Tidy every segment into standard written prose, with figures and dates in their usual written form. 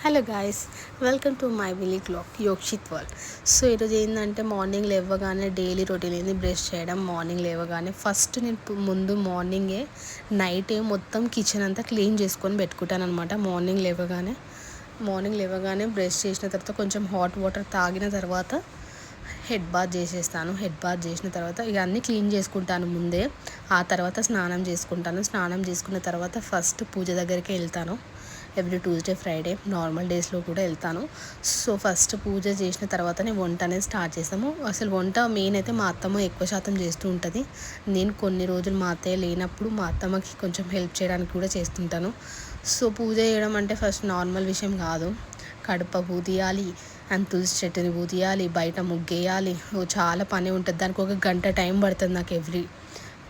Hello guys, welcome to my విలీ క్లాక్ Yokshith world. So ఈరోజు ఏంటంటే మార్నింగ్ లేవగానే డైలీ రొటీన్ ఏంది బ్రష్ చేయడం. మార్నింగ్ లేవగానే ఫస్ట్ నేను ముందు మార్నింగే నైటే మొత్తం కిచెన్ అంతా క్లీన్ చేసుకొని పెట్టుకుంటాను అనమాట. మార్నింగ్ లేవగానే బ్రష్ చేసిన తర్వాత కొంచెం హాట్ వాటర్ తాగిన తర్వాత హెడ్ బాత్ చేసేస్తాను. హెడ్ బాత్ చేసిన తర్వాత ఇక అన్నీ క్లీన్ చేసుకుంటాను ముందే. ఆ తర్వాత స్నానం చేసుకుంటాను. స్నానం చేసుకున్న తర్వాత ఫస్ట్ పూజ దగ్గరికి వెళ్తాను. ఎవ్రీ ట్యూస్డే ఫ్రైడే నార్మల్ డేస్లో కూడా వెళ్తాను. సో ఫస్ట్ పూజ చేసిన తర్వాతనే వంట అనేది స్టార్ట్ చేస్తాము. అసలు వంట మెయిన్ అయితే మా అత్తమ్మ ఎక్కువ శాతం చేస్తూ ఉంటుంది. నేను కొన్ని రోజులు మా అత్తయ్య లేనప్పుడు మా అత్తమ్మకి కొంచెం హెల్ప్ చేయడానికి కూడా చేస్తుంటాను. సో పూజ చేయడం అంటే ఫస్ట్ నార్మల్ విషయం కాదు. కడప పూదియాలి అండ్ తులసి చెట్టుని పూదియాలి, బయట ముగ్గేయాలి, చాలా పని ఉంటుంది. దానికి ఒక గంట టైం పడుతుంది నాకు ఎవ్రీ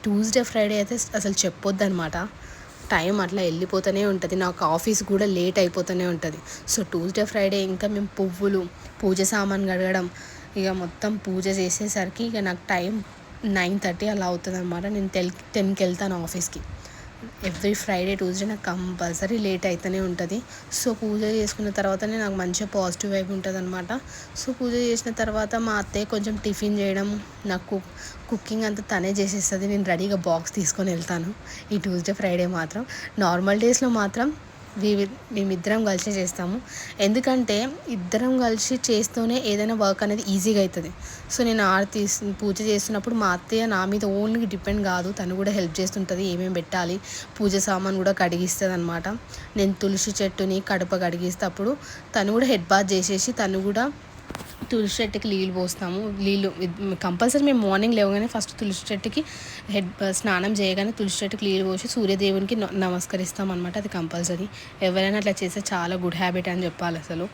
ట్యూస్డే ఫ్రైడే అయితే అసలు చెప్పొద్దు అనమాట. టైం అట్లా వెళ్ళిపోతూనే ఉంటుంది. నాకు ఆఫీస్ కూడా లేట్ అయిపోతూనే ఉంటుంది. సో ట్యూస్డే ఫ్రైడే ఇంకా మేము పువ్వులు, పూజ సామాన్ కడగడం, ఇక మొత్తం పూజ చేసేసరికి ఇక నాకు టైం 9:30 అలా అవుతుంది అనమాట. నేను 10కి వెళ్తాను ఆఫీస్కి. ఎవ్రీ ఫ్రైడే ట్యూస్డే నాకు కంపల్సరీ లేట్ అవుతూనే ఉంటుంది. సో పూజ చేసుకున్న తర్వాతనే నాకు మంచిగా పాజిటివ్ వైబ్ ఉంటుంది అనమాట. సో పూజ చేసిన తర్వాత మా అత్తయ్య కొంచెం టిఫిన్ చేయడం, నాకు కుకింగ్ అంతా తనే చేసేస్తుంది. నేను రెడీగా బాక్స్ తీసుకొని వెళ్తాను. ఈ ట్యూస్డే ఫ్రైడే మాత్రం. నార్మల్ డేస్లో మాత్రం మేమిద్దరం కలిసి చేస్తాము. ఎందుకంటే ఇద్దరం కలిసి చేస్తూనే ఏదైనా వర్క్ అనేది ఈజీగా అవుతుంది. సో నేను పూజ చేస్తున్నప్పుడు మా అత్తయ్య నా మీద ఓన్లీ డిపెండ్ కాదు, తను కూడా హెల్ప్ చేస్తుంటుంది. ఏమేమి పెట్టాలి, పూజ సామాన్ కూడా కడిగిస్తుంది అనమాట. నేను తులసి చెట్టుని కడప కడిగిస్తేప్పుడు తను కూడా హెడ్ బాత్ చేసేసి తను కూడా తులసి చెట్టుకి నీళ్ళు పోస్తాము. కంపల్సరీ మేము మార్నింగ్ లేవగానే ఫస్ట్ తులసి చెట్టుకి స్నానం చేయగానే తులసి చెట్టుకి నీళ్ళు పోసి సూర్యదేవునికి నమస్కరిస్తాం అనమాట. అది కంపల్సరీ. ఎవరైనా అట్లా చేస్తే చాలా గుడ్ హ్యాబిట్ అని చెప్పాలి అసలు.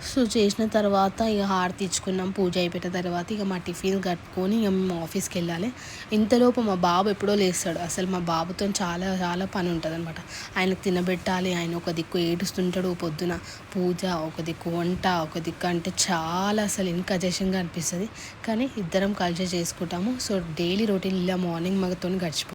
సో చేసిన తర్వాత ఇక హారతి ఇచ్చుకున్నాం. పూజ అయిపోయిన తర్వాత ఇక మా టిఫిన్ కట్టుకొని ఇక మేము ఆఫీస్కి వెళ్ళాలి. ఇంతలోపు మా బాబు ఎప్పుడో లేస్తాడు. అసలు మా బాబుతో చాలా చాలా పని ఉంటుంది అనమాట. ఆయనకు తినబెట్టాలి, ఆయన ఒక దిక్కు ఏడుస్తుంటాడు పొద్దున. పూజ ఒక దిక్కు, వంట ఒక దిక్కు, అంటే చాలా అసలు ఇంకా అజేషన్గా అనిపిస్తుంది. కానీ ఇద్దరం కలిసి చేసుకుంటాము. సో డైలీ రొటీన్ ఇలా మార్నింగ్ మాతో గడిచిపోతుంది.